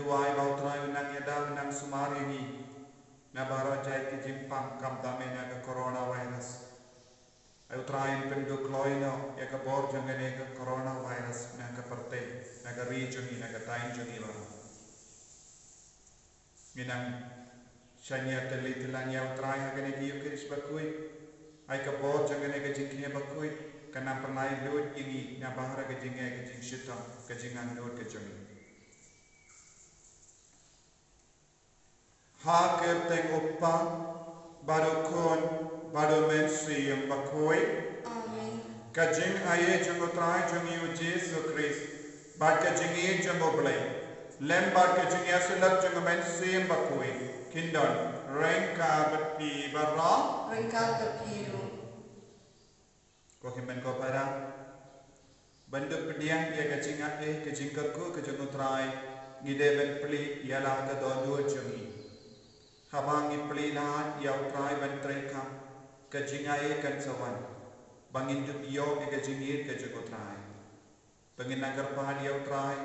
tuai bau trai unang yada unang sumari ni na baro jai ki jimpang kam dame na ke coronavirus. Ayu trai penduk loino ya ke bor jengene ke coronavirus na ke perte na ke region ni na ke tain jongi baro. Minang shania telitilan ya trai hagene ki yukiris bakui ay ke bor jengene ke jingkine bakui kana pernai lut ini na bahara ke jinge ke jing shitam ke jingan lut ke jongi. Ha teng oppa baru kon baru mensi yang bakoi. Amen. Kajing aye jango trai jangi u Jesu Christ. Bad kajing ye jango blay. Lem bad kajing ya sulat jango mensi yang bakoi. Kindon rengka berpi barra. Rengka berpiru. Ko himen ko para. Banduk pediang dia kajing ate kajing kaku kajing trai ngide ben pli ialah ke dondo jangi. Habangi pelilahat yau trai bentreka kejingai kan sawan bangin dup yo ke kejingir ke jago trai bangin nagar pahad yau trai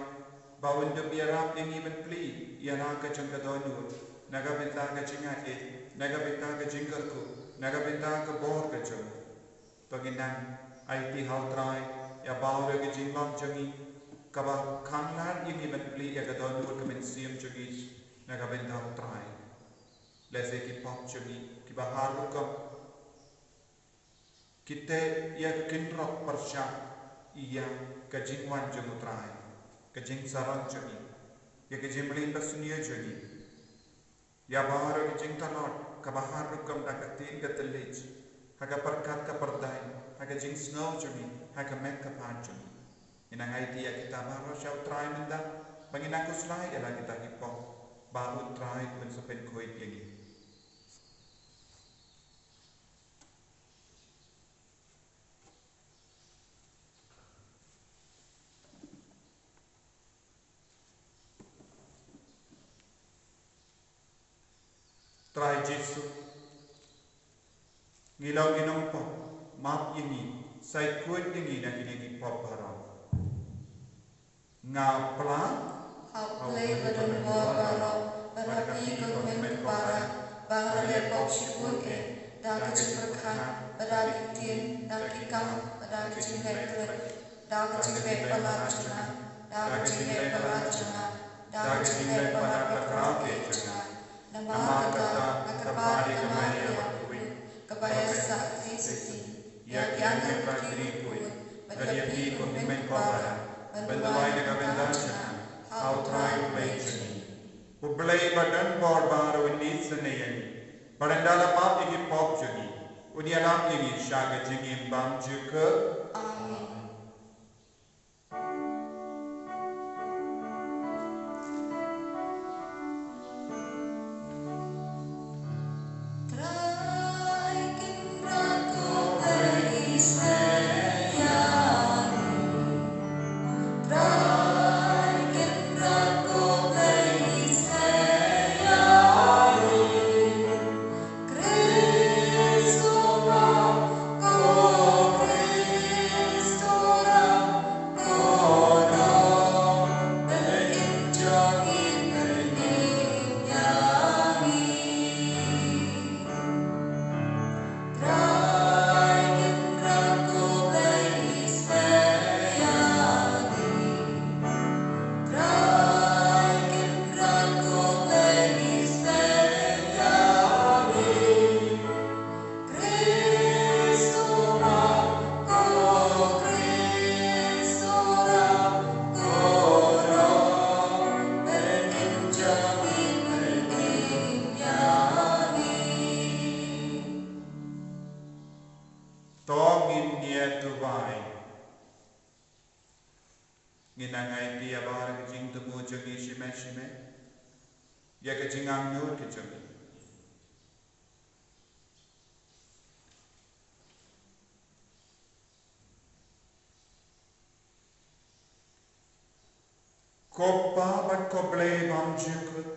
bawin dup yarap yang iben peli yana ke jengka donu naga bintang ke jingai naga bintang ke jingkerku naga bintang ke bor ke jeng bangin nang IT hau trai ya bawa ke jingbang jengi kaba kanglan yang iben peli ya ke donu ke mensiam jengis naga bintang trai lese ki pop chumi ki bahar lukam kita ya kinrok persya iya kejingwan jemutrai kejing sarang chumi ya kejing belin basunia juni ya bahar kejing tanot ka bahar lukam da katin gatelij haga perkat ka perdai haga jing snow chumi haga met ka pan chumi inang idea kita bahar syau trai menda bangina kuslai ela kita hipop bahu trai kun sepen koi piagi. Trai Jesu ngilau ginong pop map ini sai kuat ini nak ini pop barang ngapla Haplay badun wabaro barapi komen para bahare pop shikun dak jimperkhan badak tin dak ikam badak jinglet dak jinglet palachana dak jinglet palachana dak jinglet palachana nama kata nakapari kamari wakui kapaya sakti siti ya kiangan prakiri kui bariapi kondimen kawara bantuai dengan bendachana how try play chuni ublay badan bor baru ini senayan barandala map iki pop chuni unialam ini shaga jingim bang juke amin. Nginangai dia bahar kejing temu jegi shime ya kejing amnur kejeng Koppa bat koble bam jukut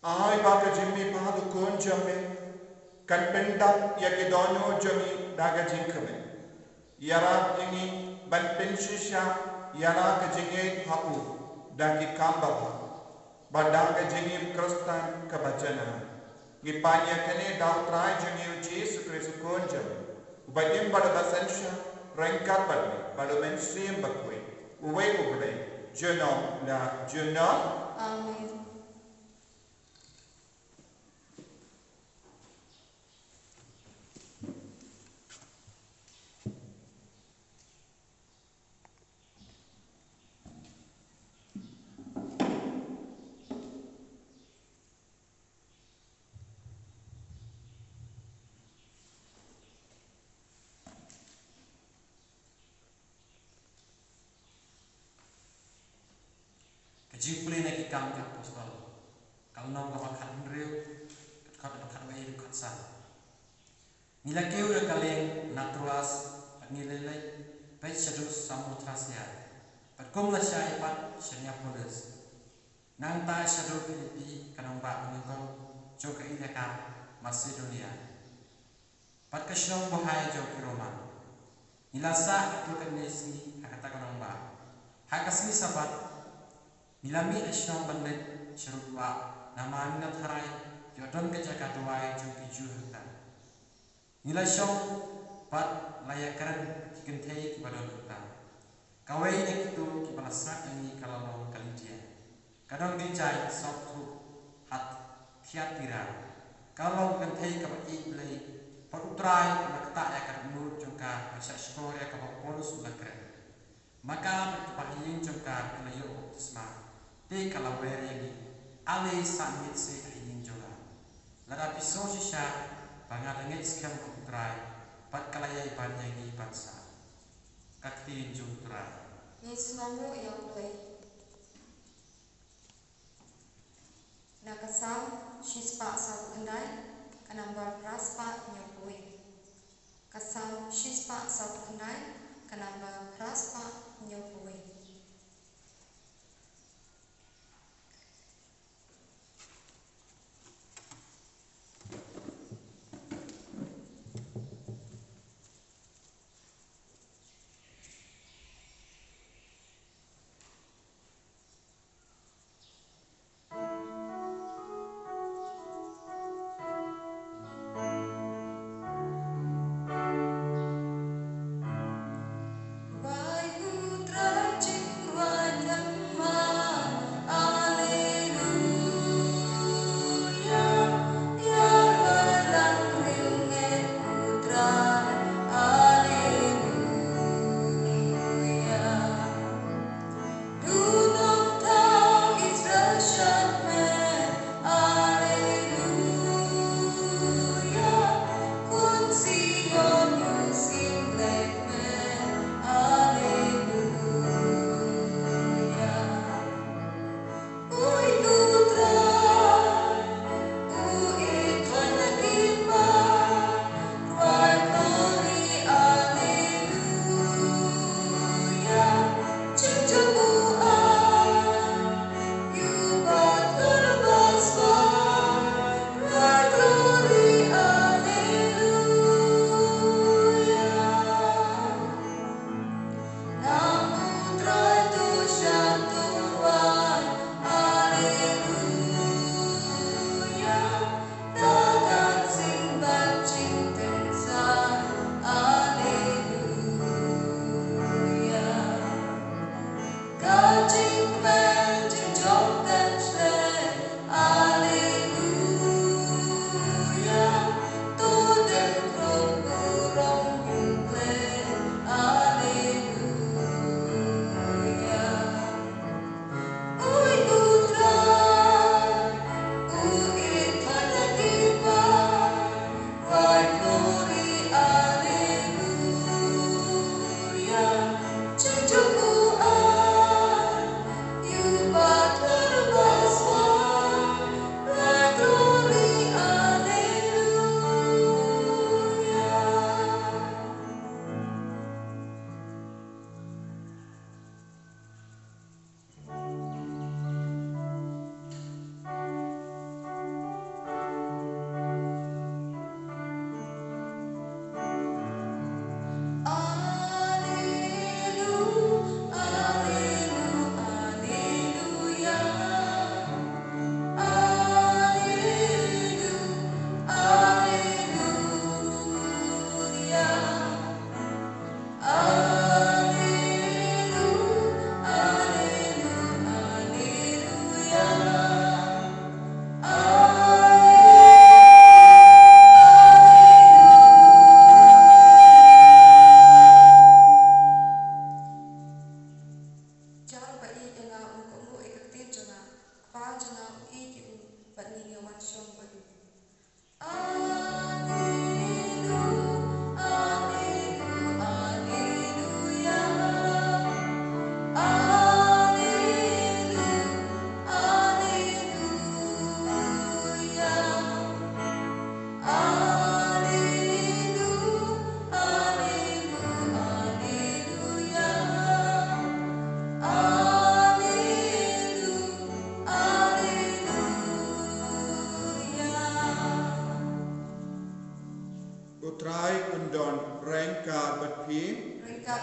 ai ba kejing mi padu kon jame kan pendap ya ke dono jami daga jingkame yara ini ban penshisha yara kejing hapu daki kamba Badang ke jengim Kristen kebacana. Ngipanya kene dau trai jengim Yesus Kristus konjam. Ubadim pada basensya rengkat pada mensim bakwe. Uwe ubre. Jenom la jenom. Amen. Jipuli nak ikam ke apostol. Kalau nong kau makan riu, kau makan wae kau sah. Nila keu ya kaleng natruas, nilai baik sedus samutrasya. Perkum lah syai pat syanya polis. Nang ta sedus Filipi kanong ba menengkong juga idekam Macedonia. Pat kesyong buhai jauh ke Roma. Nila sah itu kan nesi kata kanong ba. Hakasmi sabat Nilami asyong bandit syarutwa nama nina tharai yodon ke jaga tuai jumpi juhata. Nila syong pat layakaran kikentei kibadon huta. Kawai nek itu kibalasak yang kalano kalidia. Kadang dijai sok tu hat tiatira. Kalau kentei kabai belai pat utrai makta ya kadnut jongka pasyak skor ya kabak polus ulakren. Maka berkepahiyin jongka kelayo optisma. Te kalau beri ale samit se ayin jola. Lada piso sisa bangat ngit skam kutrai pat kalaya iban yang bangsa. Kakti jutrai. Yesus namu yang play. Nakasam shispa sabu kendai kanambar raspa nyopui. Kasam shispa sabu kendai kanambar raspa nyopui. Wahai putra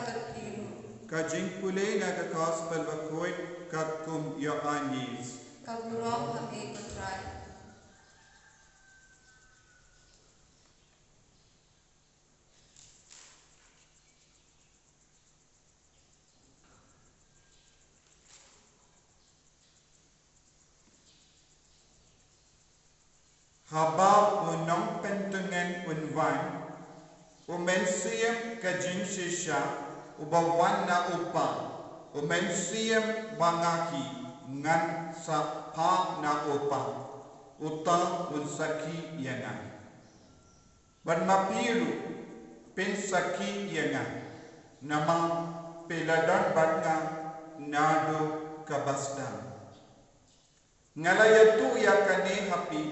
terpilu. Kajing pulih naga gospel bakuit kakum yo anyis. Kagurong kami kutray. Habab unong pentungan unwan, umensiam kajing shisha, ubawan na upang, umensiam bangaki, ngan sa pa na upang, utang unsaki yangan. Ban mapiru, pensaki yangan, namang peladan batna nado kabasdan. Ngalayatu yakane hapi,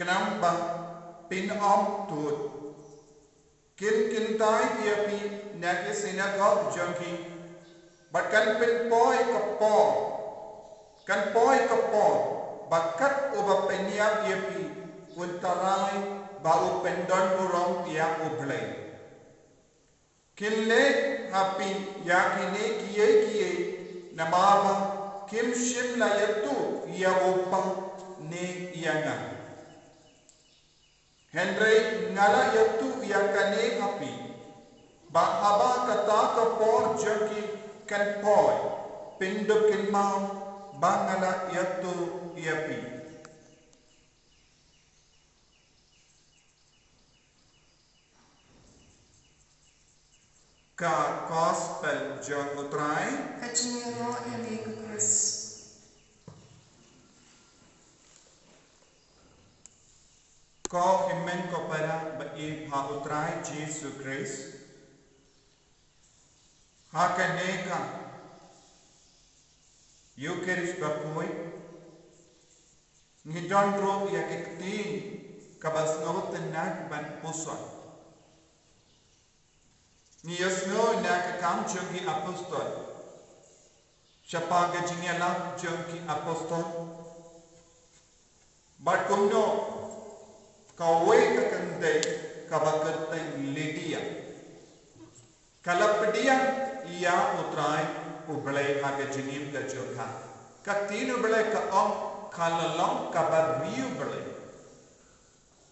kenamba pinom tut kintai kiapi nake sinagog junkie but kan poi kapo bakat uba penya kiapi untarai bau pendon burong dia ublay kinle hapi yakine kiye namaba kim shimla yatu ya upang ne ianga Henry ngala yatu yakane hapi bahaba kata kapor jaki kan poi pindukin mau bangala yatu yapi ka gospel jang utrai Kachingero ini kukris. Ko imen ko para bae ha utrai Jesus Christ hakaneka Eucharist bapoy ngidondro yakiktin kabasngot na ban puso ni yasno na kakam jungi apostol siya jinela jungi apostol but kumno Kawai kakandai kabakatang Lydia. Kalapdiya iya utrai ublay hagajinim ka jokha. Katin ublay ka kalalong kabariyo ublay.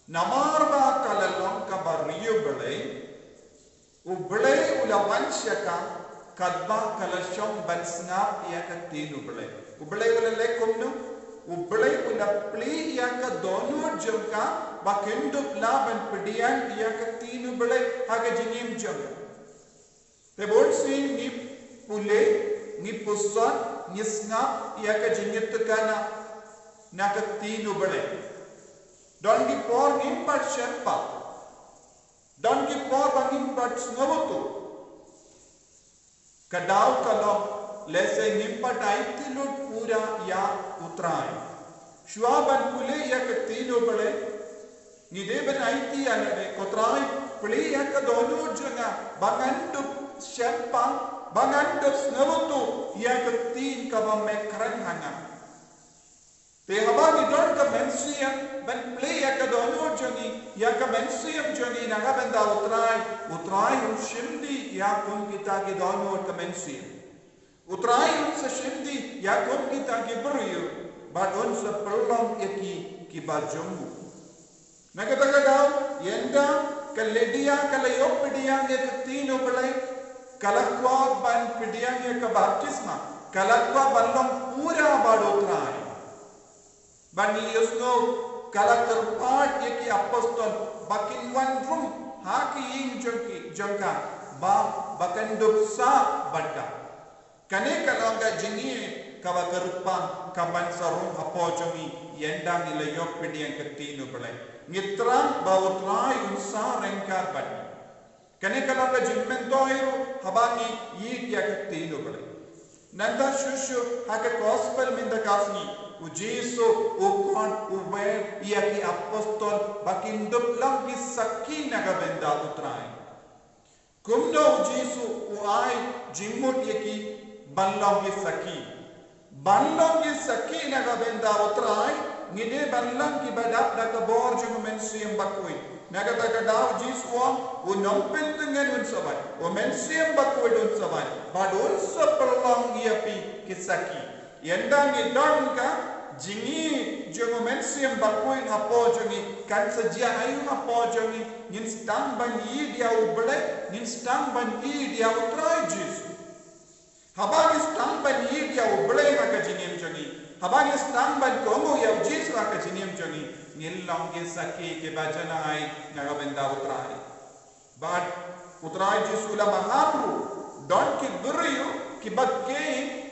Namarba kalalong kabariyo ublay. Ublay ulawan siya ka kadba kalasyong bansnap iya katin ublay. Ublay ulalay kumno. Ublay unapli iya ka dono jokha. Bakenduk laban pedian ia ketinu belai haga jinim jaga. Tebol sin ni pule ni pusan ni snap ia ka jinyet tekana na ketinu belai. Don ki por ni pat shempa. Don ki por bangin pat snabutu. Kadau kalau lese ni pat aitilut pura ya utrai. Shuaban pule ia ketinu belai. Ni deben aiti ane kotrai peli yang kedono jenga bangandup syempang bangandup snabutu yang ketin kaba mekran hanga te haba ni don ka mensiam ban peli yang kedono jengi yang ka mensiam jengi naga benda utrai shimdi ya kun kita ki dono ka mensiam utrai se shimdi ya kun kita ki beriu badon se pelong eki ki bajumbu Nagatagadaw, yenda, kaledia, kalayopediang yakatino balay, kalakwa ban pediang yakabaptisma, kalakwa balong pura badotray. Bani yusno, kalakarpat yaki apostol, bakin one room, haki ing jangka, bakandup sa badka. Kane kalanga jingi, kabakarupang, kabansarong hapojomi, yenda nilayopediang katino balay. Ngitran bautrai unsa rengkar bani. Kane kalanga jimmentoiru habani yit yakatino bale. Nanda shushu haka gospel minda kasni ujiso ukon uwer yaki apostol bakindup lang kisaki nagabenda utrai. Kumno ujiso uai jimmut yaki banlong kisaki. Banlong kisaki nagabenda utrai ngide banlang ki badap da ka bor jung men siem bakoi naga ta ka daw jiswa u nompen dengan un sabai o men siem bakoi don sabai badon saperlang iapi kisaki yendang ni don ka jingi jung men siem bakoi ngapo jungi kan sejia ayu ngapo jungi ngin stang ban i dia u bele ngin stang ban i dia u trai jisu habang stang ban i dia u bele ka jingim jungi habang stang ban komo ya jisu ka jingim jungi ngilong ke saki ke bajana ai naga benda utrai bad utrai jisu la mahamru don ki buriyu ki bakke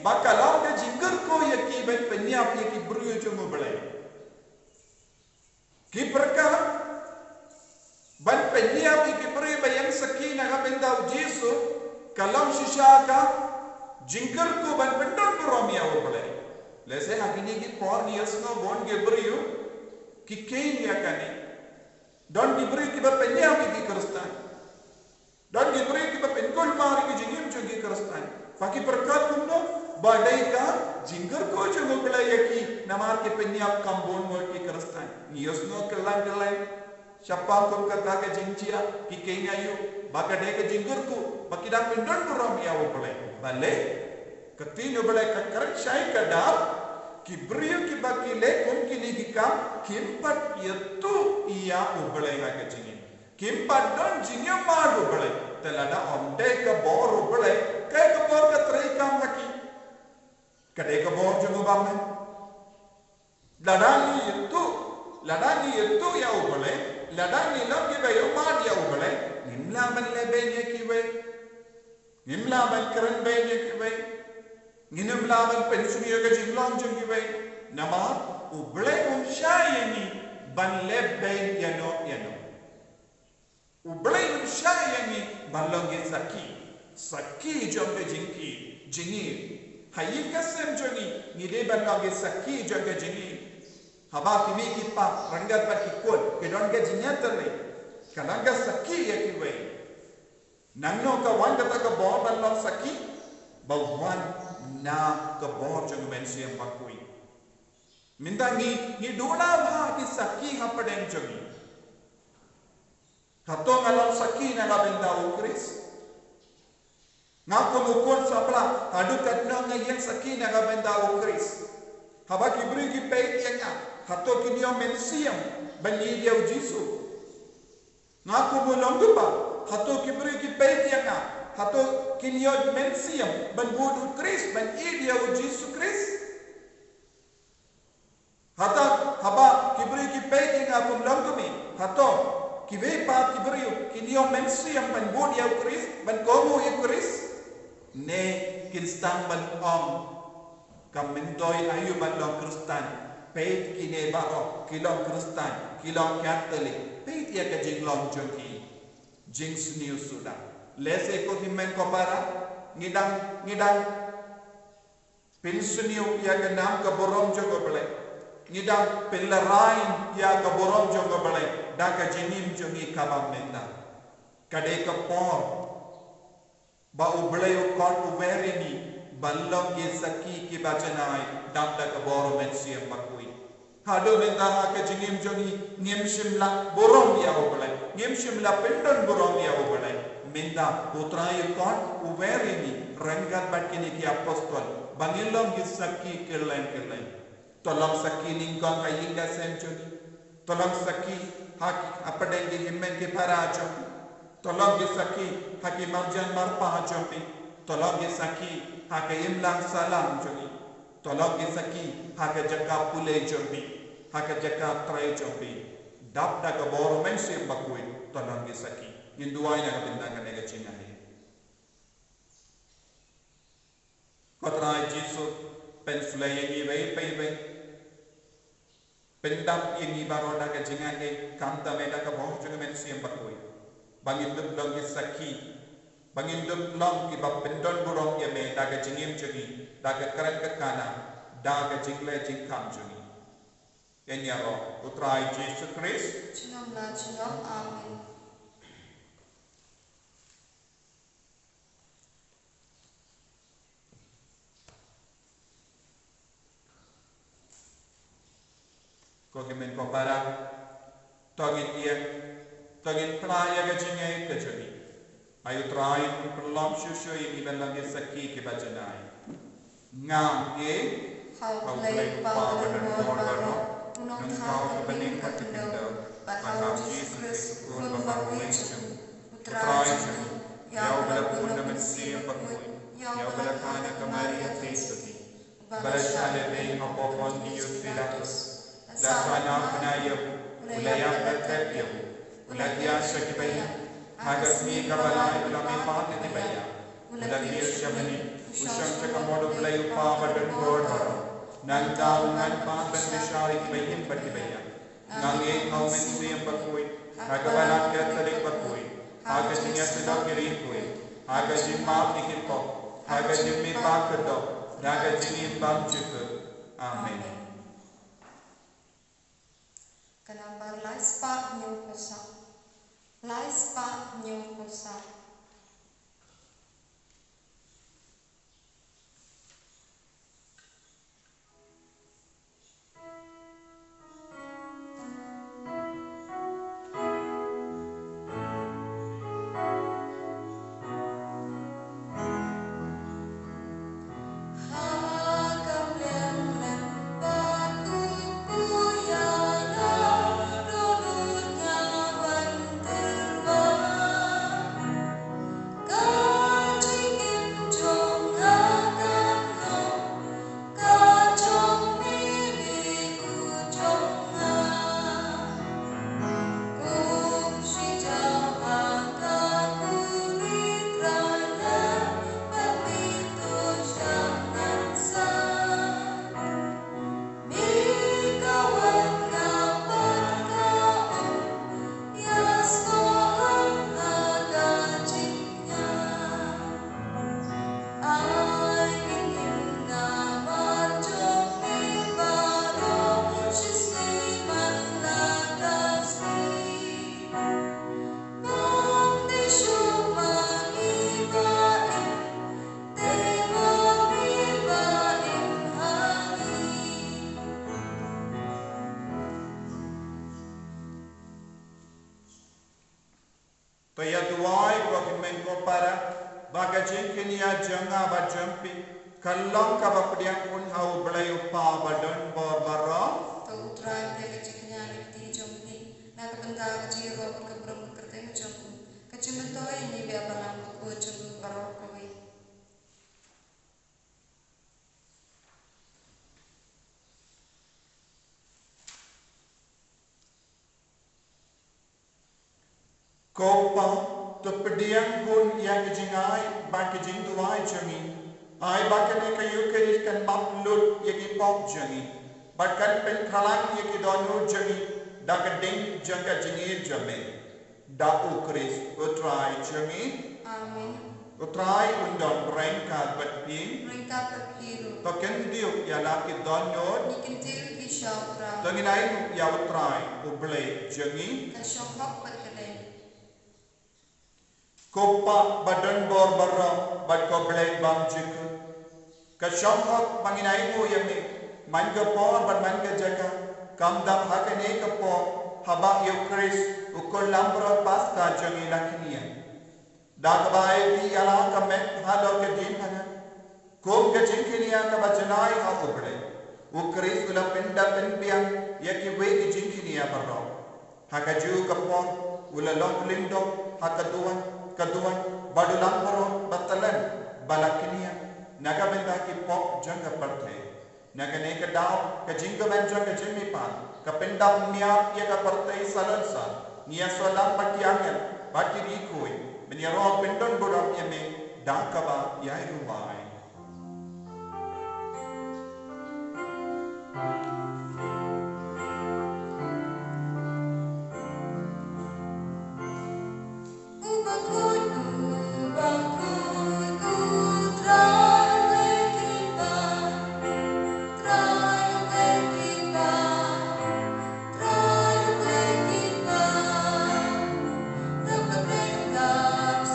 bakalau de jingger ko ya ki ban penyap ya ki buriyu jumu bele ki berkah ban penyap ya ki buriyu bayang saki naga benda jisu kalau sishaka jingger ko ban pendon boromia bele lese hakini ki por niasno bon ge buriyu ki kein ya kani don diberi ki ba penyam ki kristan don diberi ki ba penkol mari ki jingim jungi kristan faki berkat kumno badai ka jingger ko jungo bela yaki namar ki penyam kambon mo ki kristan niosno kelang siapa kum kata ke jingcia ki kein ayu bagade ke jingger ku bakida pendon borom ya wo bela bale ketino bela ka karak shai kadar Kibriyo ki bakile kum kini gikam kimpat yatu iya ubale ha ke jingin kimpat don jingya mar ubale telada omde ka bor ubale kai ka bor ka trei kam laki kade ka bor jungu bamme ladani yatu ya ubale ladani lam ki bayo ma dia ubale nimla ban le benye ki we nimla ban kran benye ki we nginam laban pensiuniyo ka jinglang jungi we nama uble shayani ban lebben yano uble shayani balonge saki jonge jingi hayika sem jongi ngide balonge saki jonge jingi haba kimi kipa rangat pat kikol kedon ke jinyatale kalanga saki yakiwe nanno ka wanda ka bo balong saki bawwan na ka bor jung men siam bakui minda ni dona bha ki saki ha padeng jungi hato ngalong saki na la benda ukris ngako mukon sapla hadu katno ngayen saki na la benda ukris haba kibri ki peit yanga hato kinyo men siam bani dia jisu ngako bolongba hato kibri ki peit yanga hato kinyo mensiam ban budu Kris ban idia u Jesu Kris hata haba kibri ki peki nga pum langkumi hato kibe pa kibri kinyo mensiam ban budu u Kris ban komo u Kris ne kinstang ban om kamendoi ayu ban long Kristan peit kine baro kilong Kristan kilong Katolik peit ya ka jinglong jongi jing sniu sudah lese ko himen ko para ngidang pinsuniu ya ka nam ka borom jogo bele ngidang pelarain ya ka borom jogo bele da ka jinim jongi kabam menda kade ka por ba uble u kon u verini ballong ge saki ki bajanai dam da ka borom men siam bakui hado menda ha ka jinim jongi ngem shimla borom ya ubele ngem shimla pendon borom ya ubele minda putrayu kon uverini rangat batkini ki apostol bangilong gisaki kelen tolong saki ningkong kayinga senjuni tolong saki haki apadengi himmen ki parajo tolong gisaki haki marjan marpa jompi tolong gisaki haki imlang salam joni tolong gisaki haki jakap pule jompi haki jakap trai jompi dap daga boru mensi bakui tolong gisaki Hinduai na kabindangan nega chingahe. Kotrai Jesu pensulai ini wei pendam ini baru naga chingahe kamta meda ka boh junga men siam bakui. Bangin dup long ki saki, bangin dup long ki bap pendon burong ya me daga jingim jungi, daga keren ke kana, daga jingle jingkam jungi. Enya roh Kotrai Jesu Christ. Chinom amin. Kokimen ko para togit ia togit playa gajingai kejani. Ayu trai perlom susu ini belangi saki ke bajanai. Ngam Hau play power dan boro nong kau kebening katendo bahau Jesus kun bahui cepu utrai cepu yau belakuna mensia pakui yau belakana kemari hati Barashale bem apopon dius filatus lasana penaya ulaya berkepia ulagia sakibaya hagasmi kabalai ulami pat dibaya ulagia syamani usang cakamodo belayu pa badan bordoro nantau ngan pat bendesari kibayim bakibaya ngange au mensiam bakui hagabalat katalik bakui hagasinya sedang kiri kui hagasimap dikipok hagasimi pakedo Naga jini bang juga. Amin. Kenapa laispa nyukusa? Laispa nyukusa. Toya duai kokimen ko para bagajin kinia janga bajampi kallang ka bapdiang pun hau belayu pa badan bor bara To utrai pele ciknya nikti jomni na kabenda kajiro kabrum kerteng jomku kacimeto ini biar balang ko jomku barok koi Kopa to pediang pun yang kejingai ba kejing tuai jami ai ba kene kayu keris kan maplut yaki pop jami bahkan pen khalang yaki donu jami da keding jangka jingir jami da ukris utrai jami Amin. utrai undang berengkat berping Mereka berkiru. to ken diu ya laki donu Nikintil kisahra. to nginai ya utrai uble jami Kasyokok berkeleng. Kopa badan bor barra bad ko blai bang jiku ka shamhak manginai mo yami man ka por bad man ka jaka kam dam hakane ka por haba yukris ukol lambra pas ka jangi lakinia dak bai ti ala ka me halo ke din hana kom ka jinkinia ka bajanai ha ubre ukris ula penda penpiang yaki we ki jinkinia barra hakaju ka por ula long lindo hakaduan kaduan badulang paron batalan balakinia naga benda ki pop janga parthe naga ne ka daw ka jinga ben janga jimi pan ka penda nia ya ka parthe salansa nia salam patiangan bakiri koi menia ro pendon bodam yeme dakaba yai ruwai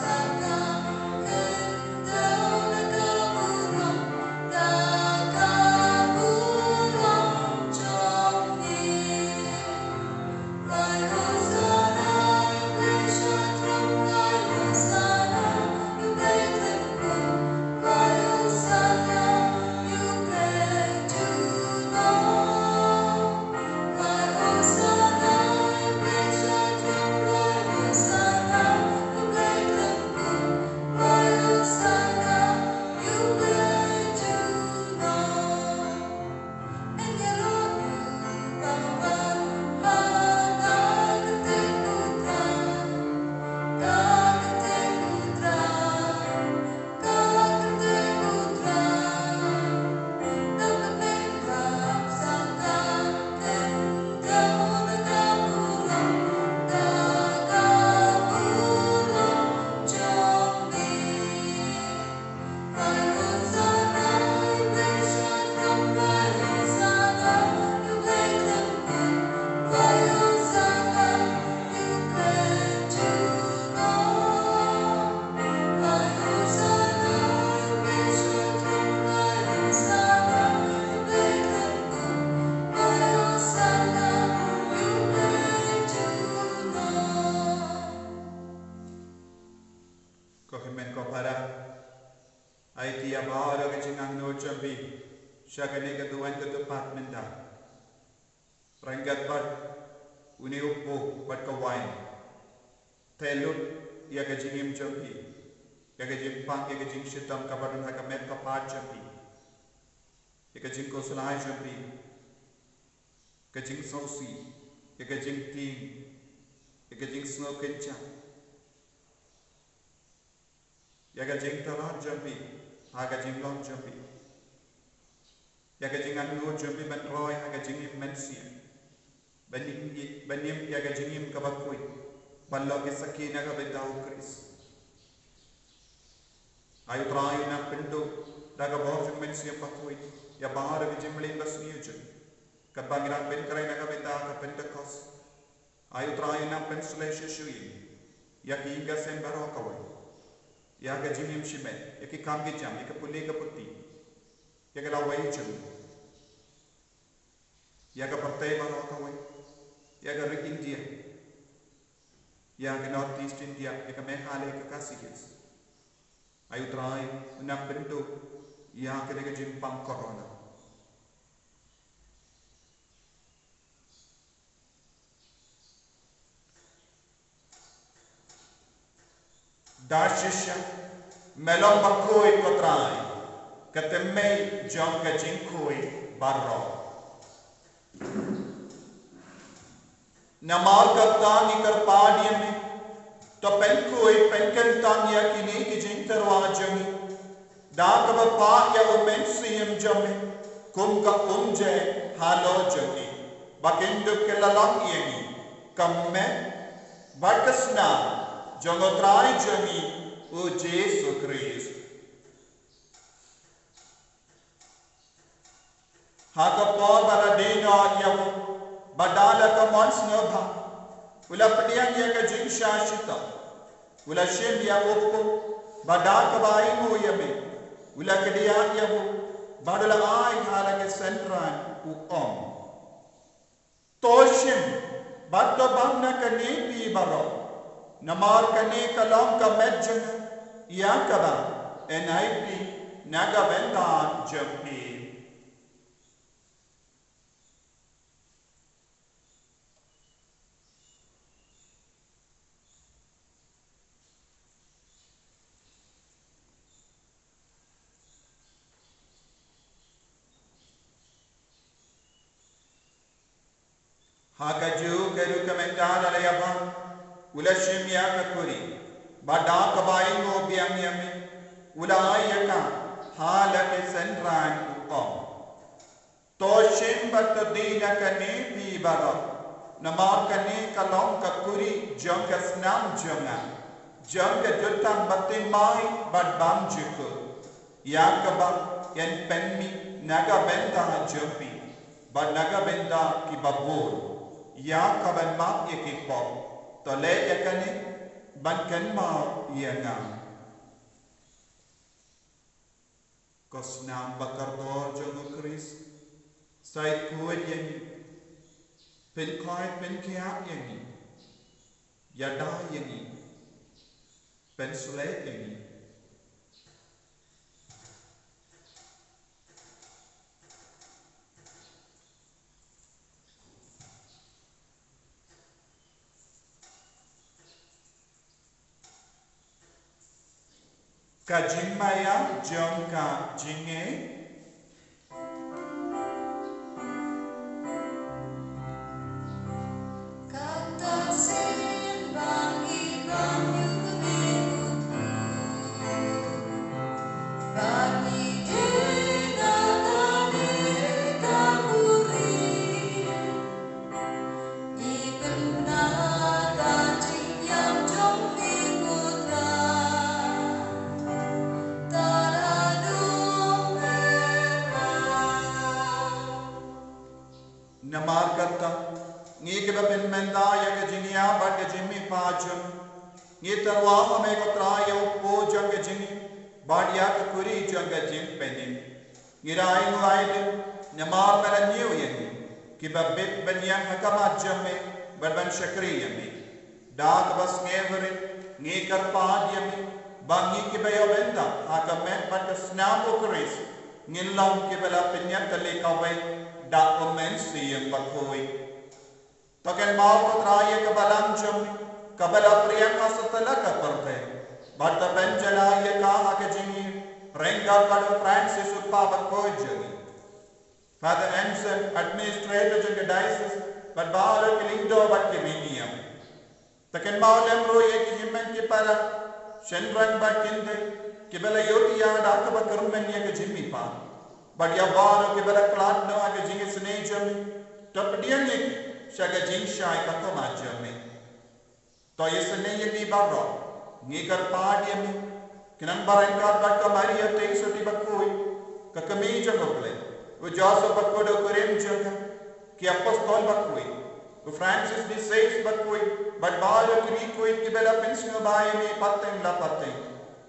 Saka kendau naga jambi syagane ketuan ketupat menda perangkat pat uni upo pat kawain telut ya kejingim jambi ya kejing pang ya kejing shitam kabarun hakamet kapat jambi ya kejing kosulai jambi kejing sosi ya kejing ting ya kejing snow kencang ya kejing tarat jambi ha kejing long jambi ya kejing anu jambi ban roy ha kejing mensia banim ya kejing kabakui ballo ke sakina ka betau kris ayu trai na pindu daga bawang mensia pakui ya bahar kejing melin basniuj kabangira pen krai na ka beta ka pentecost ayu trai na pensulation shui ya kinga sembaro kawai ya ga jimim shimet ya ki kam ge jam ya ka pulle ka putti ya ga lawai chum ya ga partai baro kawai ya ga rik India ya ga North East India ya ga Meghalaya ka kasigis ayu trai na pintu ya ka ga jim pang corona Dashisha melom bakoi kotrai katemei jong ka jinkoi barro namar ka tani kar padiyam me to penkoi penkan tanya kini ki jintarwa jami da ka pa ya umensiyam jami kum ka umje halo jami bakindu kelalam yeni kamme bakasna Jongotrai jami o Jesu Christ. Haka pa baradena yamu badala ka mansnobha ula padiyan ya ka jinsha shita ula shem ya oppo badaka bai mo yame ula kadiya yamu badala ai hala ke sentran u toshim baddo bamna ka nepi baro namar kane kalam ka medjun ya kaba NIP naga benda jampi hakaju garu komentar alayaba ulashim ya kakuri bada kabai ngo biang yame ulaya ka hala ke senran ukom toshim batadina kane bi bara nama kane kalom kakuri jong snam jonga jong jutam batimai badbam jiku ya kaba yan penmi naga benda jompi bad naga benda ki babur ya kaban mak ekipop tole yakane bankan ma yanga kosnam bakar dor jongo Chris sai kuat yang pen kai pen kia yang yada yang pen sule yang Kajimaya jongka jinge kata sembang ibang yukumiku bagi kita tadi kaburi ibenar kajing yang jombi putra namar kata ngi ke ben menda ya ke jinia bad ke jimmi pajum ngi tarwa hame ko traya uppo jang ke jini bad ya ke kuri jang ke jim penin ngi rai ngai namar mera niu yen ki babbe ben yang hakama jamme ban shakri yame dak bas ngevre ngi kar pad yame bangi ki bayo benda hakame bad snamo kris ngilang ke bala penyak kali kawai dokumen siyang bakoi token mau ko traya ke balang jam ke bala priyang asatala ka perte bata benjala ye ka akajingi renga kadu Francis uppa bakoi jami Father Anson administrator jang diocese but baala kilindo bakke miniam token mau lemro ye ki himmen ki para shenran bakinde ki bala yoti ya da ka bakarmen ye ke jimmi pa but ya baala ki bala klat no akajingi sne jami top diang ye shaga jing shai ka to ma jami to yesne ye ni barro ni kar paadie me kinan baran ka bat ka maria te soti bakoi ka kami jangoble o jaso bakodo korem janga ki apostol bakoi o Francis de Sales bakoi but baalo ki koi ki bela pension bae me pateng la pateng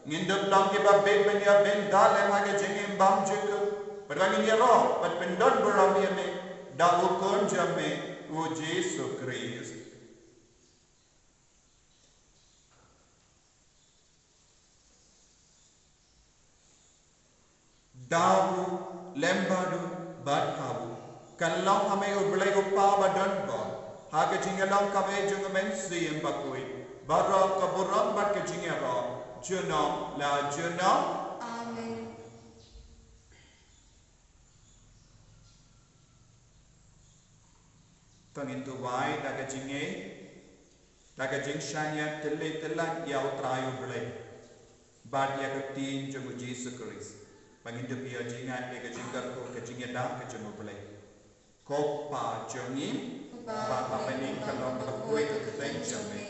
ngindop lang ki ba beg ben ya ben dal ma ga jengem bam juk but wangin ya ro but pendon boram ye me da o kon jamme o Jesus Christ dawu lembadu badhabu kalong hame ublai uppa badan ba haga jingalang kabe jungamen siyem bakoi barra kaburam bat ke jingera juna la juna Amen. tangin tu wai daga jinge daga jing shanya tille tilak yau trayo blai bad ya ketin jungu Jesus Christ bangin tu pia jingan ke jinggar ko ke jingeda ke jungu blai ko pa jungim ba pa pening kalong bakoi ke teng jame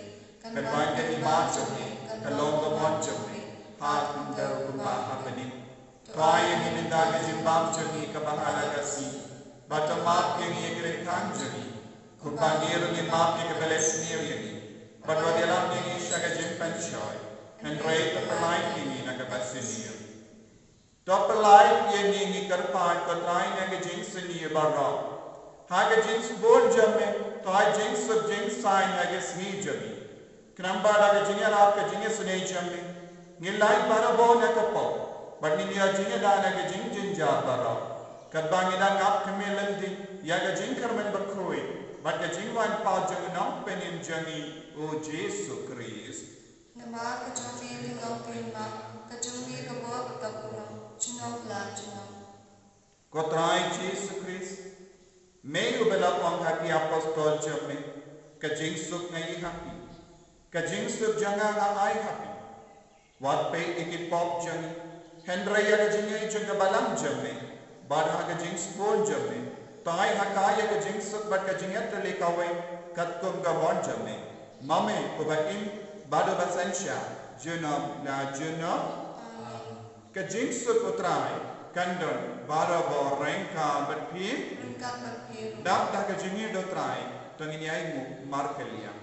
kan bai ke iman jame kalong ko mon jame ha kunter ko ba pa pening try ni daga jimbam jungi ka bahala kasi bata map ke ni gre kan jungi Kumpangiro ni map ni kabeles ni yoni. Badwa dialam ni shaga jimpan shoy. And rate the polite ni nakabasinir. Topalite ye ni karpan katrai naga jinx ni barra. Haga jinx bon jamme to I jinx of jinx sign naga sni jami. Knamba naga jinga rap ka jinga sne jamme. Nilai bara bon nakapo. But ni niya jinga da naga jing jinja barra. Kadbangi da ngap kamelandi yaga jinkarman bakoi. But the jingwan pa jang nam penin jangi o Jesus Christ. Nama kejungi tinggal prima, kejungi kebor ketabunan, junong la junong. Kotrai Jesus Christ. Meio bela pang happy apostol jamme. Kajing suk ngai happy. Kajing suk janga ngai happy. Wat pe ikit pop jangi. Hendraya kajingai janga balam jamme. Badha kajing spon jamme. Tai hakaya ke jingsuk bat ke jingat le kawai kat kum ga bon jamme mame ko ba im bado basensha junam la junam ke jingsuk utrai kandon baro bo renka bat pi dak dak ke jingi do trai tangini ai mu markelia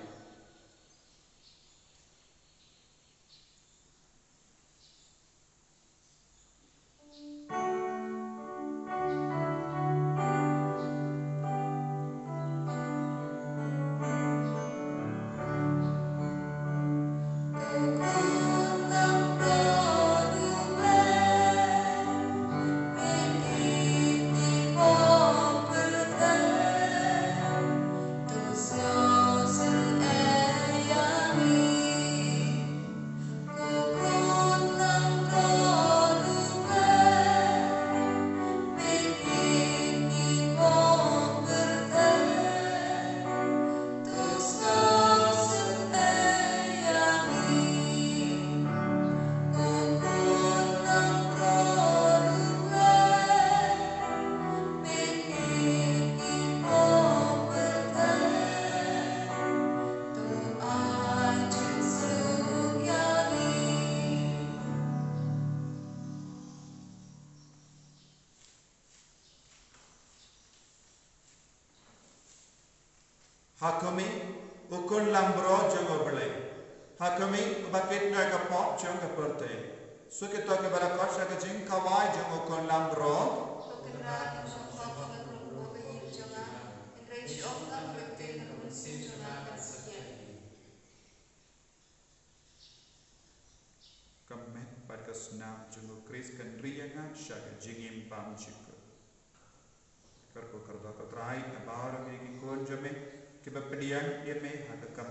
Hakumi ukun lambro jango bele. Hakumi bakit na ka pop jango perte. Sukito ke barakot sa kajing kawai jango ukun lambro. Kamet pada snap jungo Chris kan rianga shaga jingim pam chika karko karda katrai abara me ki kon jame ke bapdian ye me haka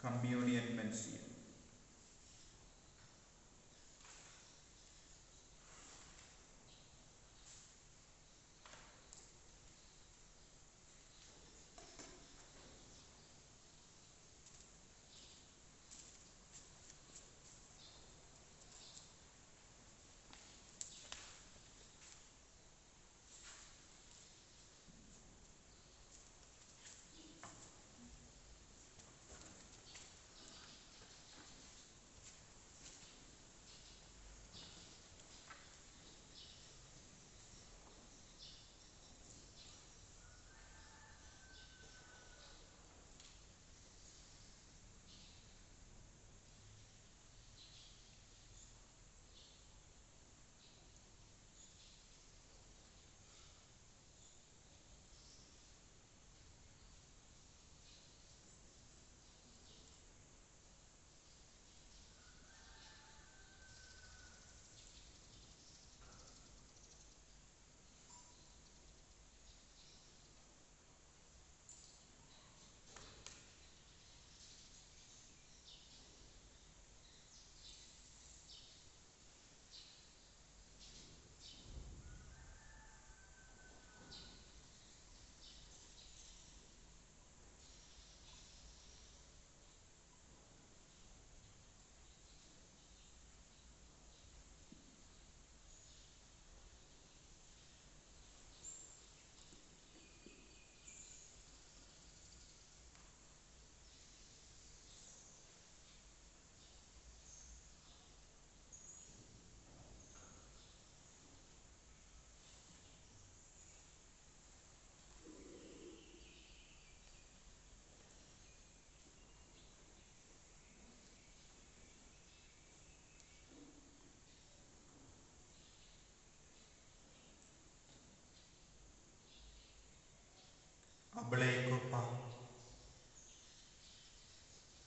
communion mensi ablay ko pa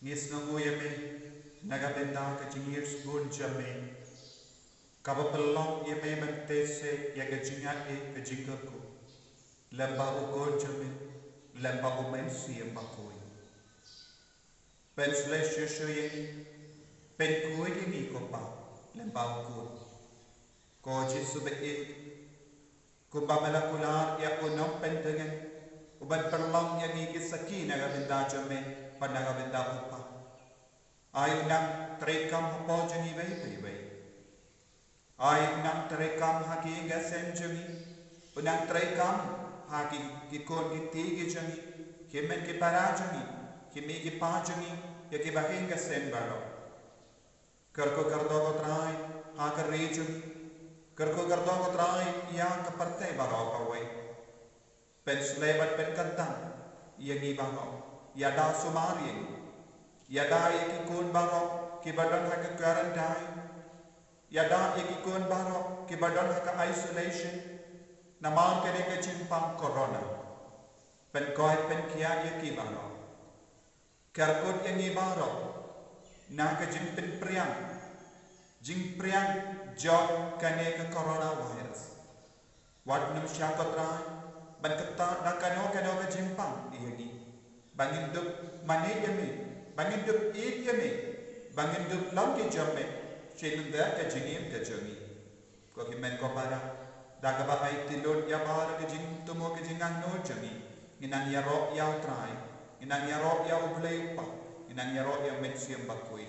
ngis nangu yame nagabenda ka jingirs gun jame kabapalong yame mentese yaga jingat ka jingako lamba ugon jame lamba umensi yambakoi pensle shoshoye pen kuy ni ko pa lamba ugon ko jisu be ko babala kular ya unom pentengen uban perlong yang iki sakina gabenda jame panaga benda upa ayu nang trekam hapo jani bai ayu nang trekam haki gasen jani unang trekam haki gikon gitigi jani kemen ke para jani kemi ke pa jani ya ke bahin gasen baro karko kardo ko trai ha kar rejun karko kardo ko trai ya ka parte baro ka wai pen slebat pen kantang yagi baro yada sumari yada iki kun baro ki badan hak quarantine yada iki kun baro ki badan hak isolation namang kene ke chimpang corona pen koi pen kia yaki baro karkot yagi baro na ke jin priang jog kane ke coronavirus wat num syakotrai ban kata nak kano ke jimpang iagi bangin duk mane yame bangin duk eat yame bangin duk lam ke jamme shenun da ke jingim ke jangi ko ki men ko para daga ba ai tilon ya bara ke jing tumo ke jingang no jangi inang ya ro ya trai inang ya ro ya ublei pa inang ya ro ya metsiam bakui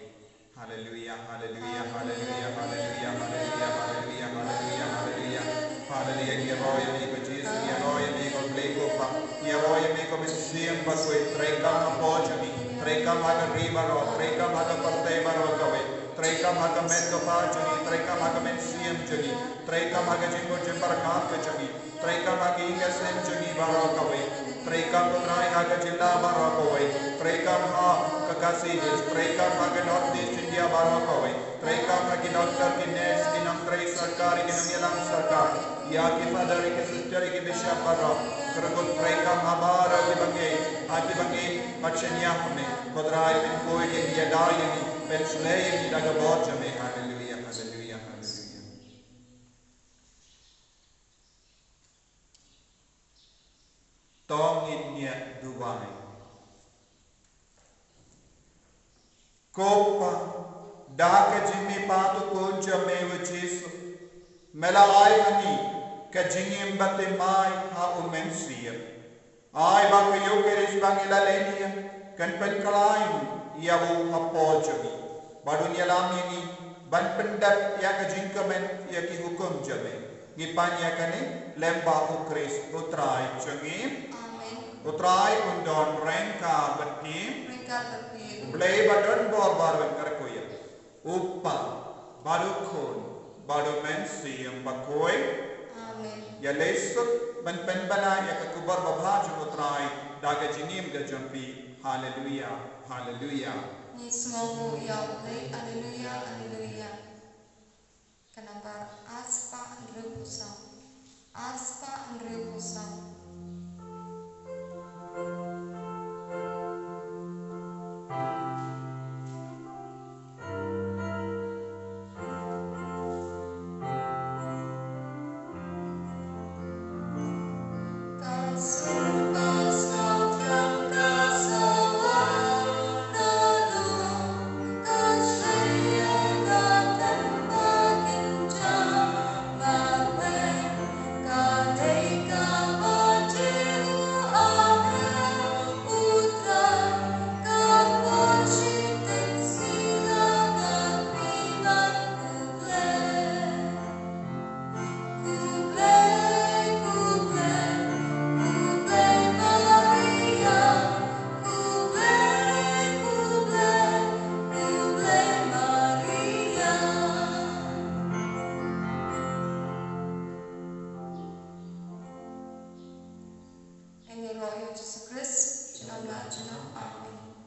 haleluya haleluya haleluya haleluya haleluya haleluya haleluya haleluya haleluya ya ro ya ni ko Jesus ya ro ya ni ko blei ko pa ya ro ya ni ko metsiam bakui trekam apojami trekam aga ribaro trekam aga parte baro kawe trekam aga met ko pa jani trekam aga metsiam jani trekam aga jingo jembar ka jani trekam aga inga sem jani baro kawe trekam ko trai aga jilla baro kawe trekam ha kakasi trekam aga north east india baro kawe trekam aga doctor ki nurse ki nam trai sarkar ki nam yalam sarkar ya ki father ki sister ki bishop baro kerkut trekam habara ki bange ati bange achenya hame kodrai pen koi ki yadai ni pen slay ni daga bot jame hallelujah hallelujah hallelujah ia duwai. Kopa da kajimi patu kunja mewa Jesu mela ai ani kajingim bate mai ha umensia. Ai baka yokeres bangila lenia kan penkalain ia wu apojami. Badunia lamini ban pendap ya kajingkamen ya ki hukum jame. Ngipanya kane lemba ukris utrai cengim. Amen. Utrai undon rengka betim. Rengka betim. Blay badon barban karkoya. Upa badukun badu mensi yang bakoi. Amen. Ya lesuk ban penbana ya kakubar babhaju utrai daga jinim gajampi. Hallelujah. Hallelujah. Ni semoga ya Allah. Haleluya. Haleluya. Kenapa aspa Andrew Pusam? Aspa Andrew Pusam. Engel Roh Yesus Kristus, Amen.